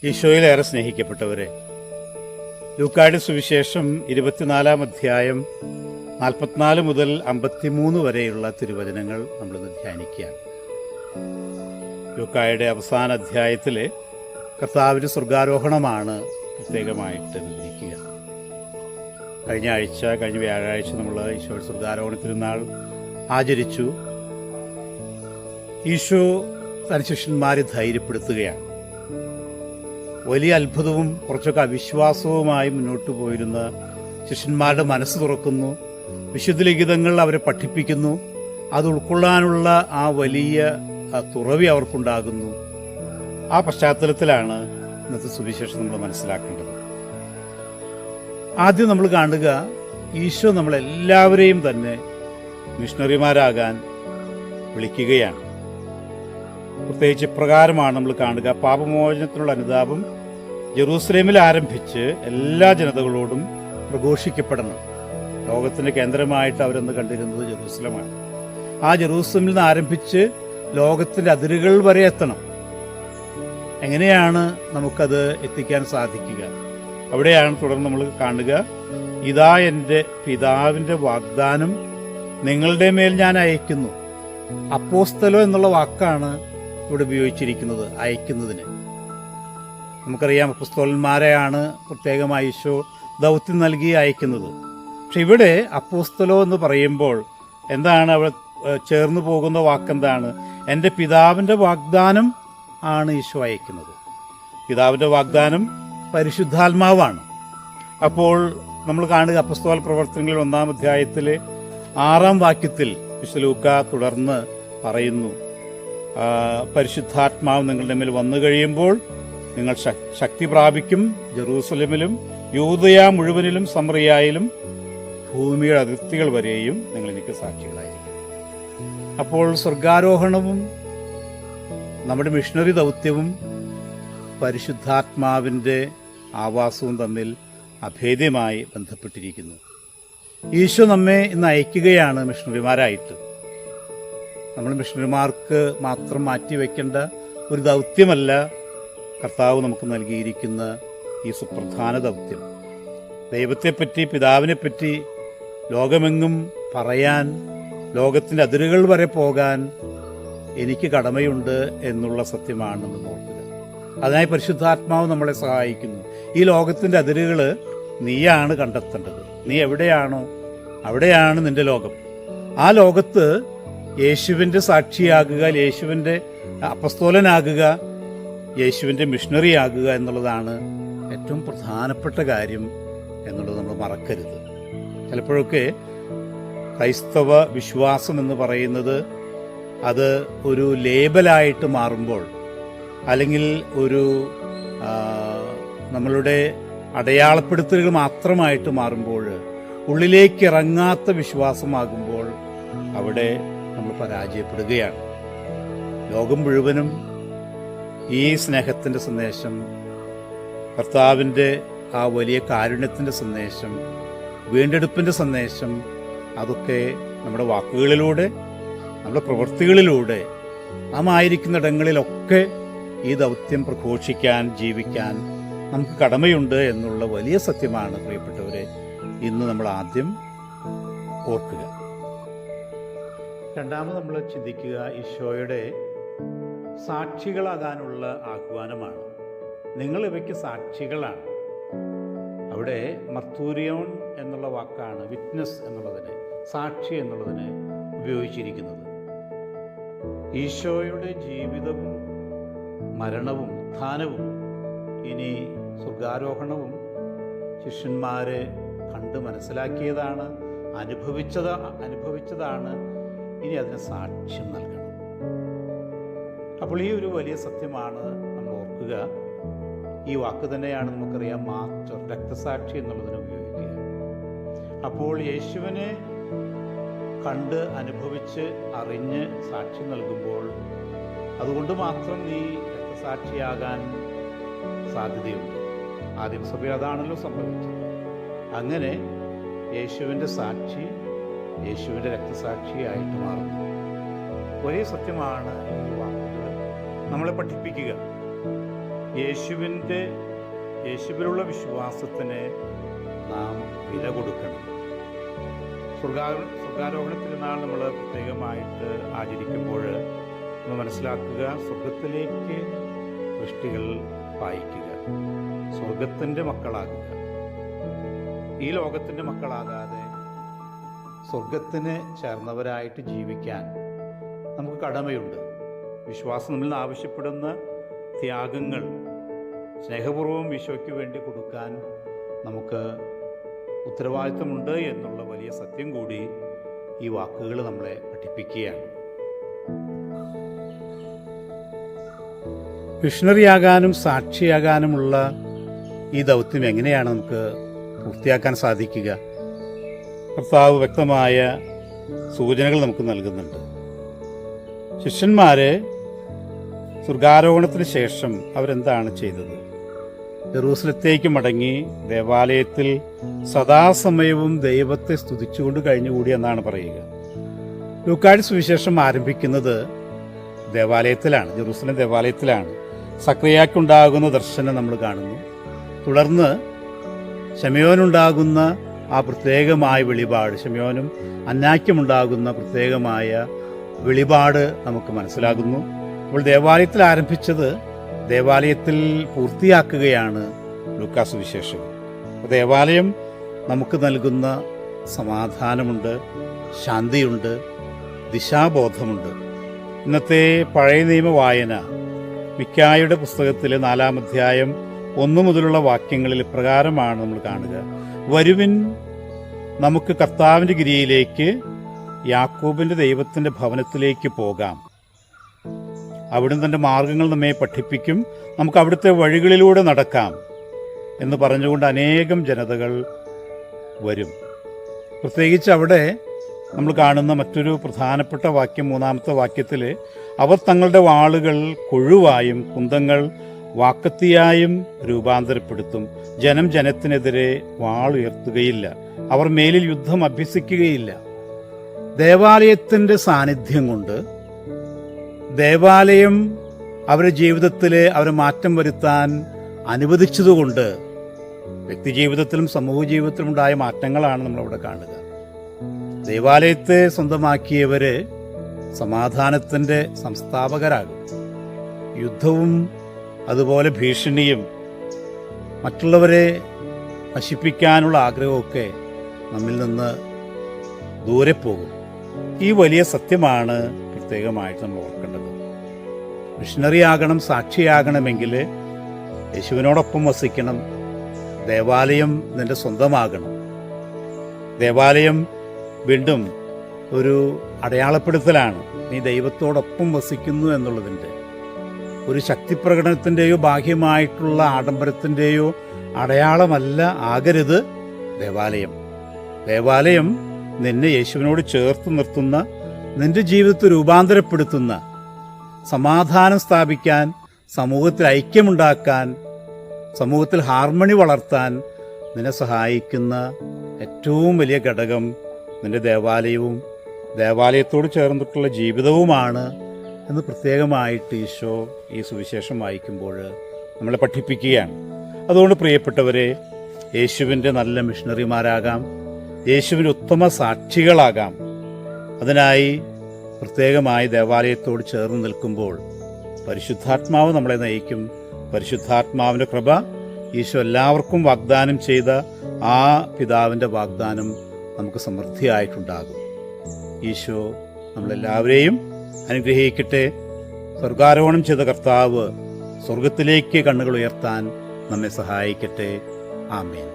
ഈശോയിലേറെ സ്നേഹിക്കപ്പെട്ടവരെ, ലൂക്കായുടെ സുവിശേഷം 24-ാം അധ്യായം 44 മുതൽ 53 വരെയുള്ള തിരുവചനങ്ങൾ നമ്മളിന്ന് ധ്യാനിക്കുകയാണ്. ലൂക്കായുടെ അവസാന അധ്യായത്തിൽ കർത്താവിൻ്റെ സ്വർഗാരോഹണമാണ് പ്രത്യേകമായിട്ട് വിവരിക്കുക. കഴിഞ്ഞ വ്യാഴാഴ്ച നമ്മൾ ഈശോയുടെ സ്വർഗാരോഹണ തിരുനാൾ ആചരിച്ചു. ഈശോ തന്റെ ശിഷ്യന്മാരെ ധൈര്യപ്പെടുത്തുകയാണ്. വലിയ അത്ഭുതവും കുറച്ചൊക്കെ അവിശ്വാസവുമായി മുന്നോട്ട് പോയിരുന്ന ശിഷ്യന്മാരുടെ മനസ്സ് തുറക്കുന്നു. വിശുദ്ധ ലിഖിതങ്ങൾ അവരെ പഠിപ്പിക്കുന്നു. അത് ഉൾക്കൊള്ളാനുള്ള ആ വലിയ തുറവി അവർക്കുണ്ടാകുന്നു. ആ പശ്ചാത്തലത്തിലാണ് ഇന്നത്തെ സുവിശേഷം നമ്മൾ മനസ്സിലാക്കേണ്ടത്. ആദ്യം നമ്മൾ കാണുക, ഈശോ നമ്മളെല്ലാവരെയും തന്നെ മിഷണറിമാരാകാൻ വിളിക്കുകയാണ്. പ്രത്യേകിച്ച് ഇപ്രകാരമാണ് നമ്മൾ കാണുക: പാപമോചനത്തിനുള്ള അനുതാപം ജെറൂസലേമിൽ ആരംഭിച്ച് എല്ലാ ജനതകളോടും പ്രഘോഷിക്കപ്പെടണം. ലോകത്തിന്റെ കേന്ദ്രമായിട്ട് അവരെന്ന് കണ്ടിരുന്നത് ജെറൂസലമാണ്. ആ ജെറൂസലേമിൽ നിന്ന് ആരംഭിച്ച് ലോകത്തിന്റെ അതിരുകൾ വരെ എത്തണം. എങ്ങനെയാണ് നമുക്കത് എത്തിക്കാൻ സാധിക്കുക? അവിടെയാണ് തുടർന്ന് നമ്മൾ കാണുക, ഇതാ എൻ്റെ പിതാവിൻ്റെ വാഗ്ദാനം നിങ്ങളുടെ മേൽ ഞാൻ അയക്കുന്നു. അപ്പോസ്തലോ എന്നുള്ള വാക്കാണ് ഇവിടെ ഉപയോഗിച്ചിരിക്കുന്നത്, അയക്കുന്നതിന്. നമുക്കറിയാം, അപ്പോസ്തലന്മാരെയാണ് പ്രത്യേകമായി ഈശോ ദൗത്യം നൽകി അയക്കുന്നത്. പക്ഷെ ഇവിടെ അപ്പോസ്തലോ എന്ന് പറയുമ്പോൾ എന്താണ് അവിടെ ചേർന്ന് പോകുന്ന വാക്കെന്താണ്? എൻ്റെ പിതാവിൻ്റെ വാഗ്ദാനം ആണ് ഈശോ അയക്കുന്നത്. പിതാവിൻ്റെ വാഗ്ദാനം പരിശുദ്ധാത്മാവാണ്. അപ്പോൾ നമ്മൾ കാണുക, അപ്പോസ്തല പ്രവർത്തനങ്ങളിൽ 1-ാം അധ്യായത്തിലെ 6-ാം വാക്യത്തിൽ വിശുദ്ധ ലൂക്കാ തുടർന്ന് പറയുന്നു, പരിശുദ്ധാത്മാവ് നിങ്ങളുടെ മേൽ വന്നു കഴിയുമ്പോൾ നിങ്ങൾ ശക്തി പ്രാപിക്കും. ജെറൂസലേമിലും യൂദയ മുഴുവനിലും സമറിയായിലും ഭൂമിയുടെ അതിർത്തികൾ വരെയും നിങ്ങൾ എനിക്ക് സാക്ഷികളായിരിക്കും. അപ്പോൾ സ്വർഗാരോഹണവും നമ്മുടെ മിഷണറി ദൗത്യവും പരിശുദ്ധാത്മാവിൻ്റെ ആവാസവും തമ്മിൽ അഭേദ്യമായി ബന്ധപ്പെട്ടിരിക്കുന്നു. ഈശോ നമ്മെ ഇന്ന് അയക്കുകയാണ് മിഷണറിമാരായിട്ട്. നമ്മൾ മിഷണറിമാർക്ക് മാത്രം മാറ്റിവെക്കേണ്ട ഒരു ദൗത്യമല്ല കർത്താവ് നമുക്ക് നൽകിയിരിക്കുന്ന ഈ സുപ്രധാന ദൗത്യം. ദൈവത്തെപ്പറ്റി, പിതാവിനെപ്പറ്റി ലോകമെങ്ങും പറയാൻ, ലോകത്തിൻ്റെ അതിരുകൾ വരെ പോകാൻ എനിക്ക് കടമയുണ്ട് എന്നുള്ള സത്യമാണെന്ന് ഓർക്കുക. അതിനായി പരിശുദ്ധാത്മാവ് നമ്മളെ സഹായിക്കുന്നു. ഈ ലോകത്തിൻ്റെ അതിരുകൾ നീയാണ് കണ്ടെത്തേണ്ടത്. നീ എവിടെയാണോ അവിടെയാണ് നിന്റെ ലോകം. ആ ലോകത്ത് യേശുവിൻ്റെ സാക്ഷിയാകുക, യേശുവിൻ്റെ അപ്പസ്തോലനാകുക, യേശുവിൻ്റെ മിഷണറി ആകുക എന്നുള്ളതാണ് ഏറ്റവും പ്രധാനപ്പെട്ട കാര്യം എന്നുള്ളത് നമ്മൾ മറക്കരുത്. ചിലപ്പോഴൊക്കെ ക്രൈസ്തവ വിശ്വാസം എന്ന് പറയുന്നത് അത് ഒരു ലേബലായിട്ട് മാറുമ്പോൾ, അല്ലെങ്കിൽ ഒരു നമ്മളുടെ അടയാളപ്പെടുത്തലുകൾ മാത്രമായിട്ട് മാറുമ്പോൾ, ഉള്ളിലേക്ക് ഇറങ്ങാത്ത വിശ്വാസമാകുമ്പോൾ അവിടെ നമ്മൾ പരാജയപ്പെടുകയാണ്. ലോകം മുഴുവനും ഈ സ്നേഹത്തിൻ്റെ സന്ദേശം, കർത്താവിൻ്റെ ആ വലിയ കാരുണ്യത്തിൻ്റെ സന്ദേശം, വീണ്ടെടുപ്പിൻ്റെ സന്ദേശം, അതൊക്കെ നമ്മുടെ വാക്കുകളിലൂടെ, നമ്മുടെ പ്രവൃത്തികളിലൂടെ, നാം ആയിരിക്കുന്നിടങ്ങളിലൊക്കെ ഈ ദൗത്യം പ്രഘോഷിക്കാൻ, ജീവിക്കാൻ നമുക്ക് കടമയുണ്ട് എന്നുള്ള വലിയ സത്യമാണ് പ്രിയപ്പെട്ടവരെ ഇന്ന് നമ്മൾ ആദ്യം ഓർക്കുക. രണ്ടാമത് നമ്മൾ ചിന്തിക്കുക, ഈശോയുടെ സാക്ഷികളാകാനുള്ള ആഹ്വാനമാണ്. നിങ്ങൾ ഇവയ്ക്ക് സാക്ഷികളാണ്. അവിടെ മർത്തൂരിയോൺ എന്നുള്ള വാക്കാണ് വിറ്റ്നസ് എന്നുള്ളതിന്, സാക്ഷി എന്നുള്ളതിന് ഉപയോഗിച്ചിരിക്കുന്നത്. ഈശോയുടെ ജീവിതവും മരണവും ഉത്ഥാനവും ഇനി സ്വർഗാരോഹണവും ശിഷ്യന്മാരെ കണ്ട് മനസ്സിലാക്കിയതാണ്, അനുഭവിച്ചതാണ്. ഇനി അതിന് സാക്ഷ്യം നൽകണം. അപ്പോൾ ഈ ഒരു വലിയ സത്യമാണ് നമ്മൾ ഓർക്കുക. ഈ വാക്ക് തന്നെയാണ് നമുക്കറിയാം മാർട്ടർ, രക്തസാക്ഷി എന്നുള്ളതിന് ഉപയോഗിക്കുക. അപ്പോൾ യേശുവിനെ കണ്ട് അനുഭവിച്ച് അറിഞ്ഞ് സാക്ഷ്യം നൽകുമ്പോൾ അതുകൊണ്ട് മാത്രം നീ രക്തസാക്ഷിയാകാൻ സാധ്യതയുണ്ട്. ആദ്യം സഭയിൽ അതാണല്ലോ സംഭവിച്ചത്. അങ്ങനെ യേശുവിൻ്റെ സാക്ഷി യേശുവിൻ്റെ രക്തസാക്ഷിയായിട്ട് മാറുന്നു. ഒരേ സത്യമാണ് ഈ വാക്കുകൾ നമ്മളെ പഠിപ്പിക്കുക. യേശുവിലുള്ള വിശ്വാസത്തിന് നാം വില കൊടുക്കണം. സ്വർഗാരോഹണ തിരുനാൾ നമ്മൾ പ്രത്യേകമായിട്ട് ആചരിക്കുമ്പോൾ നമ്മൾ മനസ്സിലാക്കുക, സ്വർഗത്തിലേക്ക് ദൃഷ്ടികൾ പായിക്കുക, സ്വർഗത്തിൻ്റെ മക്കളാകുക. ഈ ലോകത്തിൻ്റെ മക്കളാകാതെ സ്വർഗത്തിന് ചേർന്നവരായിട്ട് ജീവിക്കാൻ നമുക്ക് കടമയുണ്ട്. വിശ്വാസം നമ്മളിൽ നിന്ന് ആവശ്യപ്പെടുന്ന ത്യാഗങ്ങൾ സ്നേഹപൂർവ്വം ഈശോയ്ക്ക് വേണ്ടി കൊടുക്കാൻ നമുക്ക് ഉത്തരവാദിത്വമുണ്ട് എന്നുള്ള വലിയ സത്യം കൂടി ഈ വാക്കുകൾ നമ്മളെ പഠിപ്പിക്കുകയാണ്. മിഷണറിയാകാനും സാക്ഷിയാകാനുമുള്ള ഈ ദൗത്യം എങ്ങനെയാണ് നമുക്ക് പൂർത്തിയാക്കാൻ സാധിക്കുക? കർത്താവ് വ്യക്തമായ സൂചനകൾ നമുക്ക് നൽകുന്നുണ്ട്. ശിഷ്യന്മാര് സ്വർഗാരോഹണത്തിന് ശേഷം അവരെന്താണ് ചെയ്തത്? ജെറൂസലത്തേക്ക് മടങ്ങി ദേവാലയത്തിൽ സദാസമയവും ദൈവത്തെ സ്തുതിച്ചുകൊണ്ട് കഴിഞ്ഞുകൂടി എന്നാണ് പറയുക. ലൂക്കായുടെ സുവിശേഷം ആരംഭിക്കുന്നത് ദേവാലയത്തിലാണ്, ജെറൂസലം ദേവാലയത്തിലാണ്. സക്രിയാക്കുണ്ടാകുന്ന ദർശനം നമ്മൾ കാണുന്നു. തുടർന്ന് ശമയോനുണ്ടാകുന്ന ആ പ്രത്യേകമായ വെളിപാട്, ശമയോനും അന്നായ്ക്കുമുണ്ടാകുന്ന പ്രത്യേകമായ വെളിപാട് നമുക്ക് മനസ്സിലാകുന്നു. അപ്പോൾ ദേവാലയത്തിൽ ആരംഭിച്ചത് ദേവാലയത്തിൽ പൂർത്തിയാക്കുകയാണ് ലൂക്കാ സുവിശേഷം. ദേവാലയം നമുക്ക് നൽകുന്ന സമാധാനമുണ്ട്, ശാന്തിയുണ്ട്, ദിശാബോധമുണ്ട്. ഇന്നത്തെ പഴയ നിയമ വായന മിക്കായുടെ പുസ്തകത്തിലെ 4-ാം അധ്യായം 1 മുതലുള്ള വാക്യങ്ങളിൽ പ്രകാരമാണ് നമ്മൾ കാണുക. വരുവിൻ, നമുക്ക് കർത്താവിൻ്റെ ഗിരിയിലേക്ക്, യാക്കോബിൻ്റെ ദൈവത്തിൻ്റെ ഭവനത്തിലേക്ക് പോകാം. അവിടുന്ന് തൻ്റെ മാർഗങ്ങൾ നമ്മെ പഠിപ്പിക്കും, നമുക്ക് അവിടുത്തെ വഴികളിലൂടെ നടക്കാം എന്ന് പറഞ്ഞുകൊണ്ട് അനേകം ജനതകൾ വരും. പ്രത്യേകിച്ച് അവിടെ നമ്മൾ കാണുന്ന മറ്റൊരു പ്രധാനപ്പെട്ട വാക്യം 3-ാമത്തെ വാക്യത്തിൽ, അവർ തങ്ങളുടെ വാളുകൾ കൊഴുവായും കുന്തങ്ങൾ വാക്കത്തിയായും രൂപാന്തരപ്പെടുത്തും. ജനം ജനത്തിനെതിരെ വാളുയർത്തുകയില്ല, അവർ മേലിൽ യുദ്ധം അഭ്യസിക്കുകയില്ല. ദേവാലയത്തിൻ്റെ സാന്നിധ്യം കൊണ്ട്, ദേവാലയം അവരുടെ ജീവിതത്തിൽ അവരെ മാറ്റം വരുത്താൻ അനുവദിച്ചതുകൊണ്ട് വ്യക്തിജീവിതത്തിലും സമൂഹ ജീവിതത്തിലും ഉണ്ടായ മാറ്റങ്ങളാണ് നമ്മളവിടെ കാണുക. ദേവാലയത്തെ സ്വന്തമാക്കിയവര് സമാധാനത്തിൻ്റെ സംസ്ഥാപകരാകും. യുദ്ധവും അതുപോലെ ഭീഷണിയും മറ്റുള്ളവരെ നശിപ്പിക്കാനുള്ള ആഗ്രഹമൊക്കെ നമ്മിൽ നിന്ന് ദൂരെ പോകും. ഈ വലിയ സത്യമാണ് പ്രത്യേകമായിട്ട് നമ്മൾ ഓർക്കേണ്ടത്. മിഷണറി ആകണം, സാക്ഷിയാകണമെങ്കിൽ യേശുവിനോടൊപ്പം വസിക്കണം. ദേവാലയം നിന്റെ സ്വന്തമാകണം. ദേവാലയം വീണ്ടും ഒരു അടയാളപ്പെടുത്തലാണ്. നീ ദൈവത്തോടൊപ്പം വസിക്കുന്നു എന്നുള്ളതിൻ്റെ ഒരു ശക്തിപ്രകടനത്തിൻ്റെയോ ബാഹ്യമായിട്ടുള്ള ആഡംബരത്തിൻ്റെയോ അടയാളമല്ല ആകരുത് ദേവാലയം. ദേവാലയം നിന്നെ യേശുവിനോട് ചേർത്ത് നിർത്തുന്ന, നിന്റെ ജീവിതത്തെ രൂപാന്തരപ്പെടുത്തുന്ന, സമാധാനം സ്ഥാപിക്കാൻ, സമൂഹത്തിൽ ഐക്യമുണ്ടാക്കാൻ, സമൂഹത്തിൽ ഹാർമണി വളർത്താൻ നിന്നെ സഹായിക്കുന്ന ഏറ്റവും വലിയ ഘടകം നിന്റെ ദേവാലയവും ദേവാലയത്തോട് ചേർന്നിട്ടുള്ള ജീവിതവുമാണ് എന്ന് പ്രത്യേകമായിട്ട് ഈശോ ഈ സുവിശേഷം വായിക്കുമ്പോൾ നമ്മളെ പഠിപ്പിക്കുകയാണ്. അതുകൊണ്ട് പ്രിയപ്പെട്ടവരെ, യേശുവിൻ്റെ നല്ല മിഷണറിമാരാകാം, യേശുവിൻ്റെ ഉത്തമ സാക്ഷികളാകാം. അതിനായി പ്രത്യേകമായി ദേവാലയത്തോട് ചേർന്ന് നിൽക്കുമ്പോൾ പരിശുദ്ധാത്മാവ് നമ്മളെ നയിക്കും. പരിശുദ്ധാത്മാവിൻ്റെ കൃപ ഈശോ എല്ലാവർക്കും വാഗ്ദാനം ചെയ്ത ആ പിതാവിൻ്റെ വാഗ്ദാനം നമുക്ക് സമൃദ്ധിയായിട്ടുണ്ടാകും. ഈശോ നമ്മളെല്ലാവരെയും അനുഗ്രഹിക്കട്ടെ. സ്വർഗാരോഹണം ചെയ്ത കർത്താവ് സ്വർഗത്തിലേക്ക് കണ്ണുകൾ ഉയർത്താൻ നമ്മെ സഹായിക്കട്ടെ. ആമേൻ.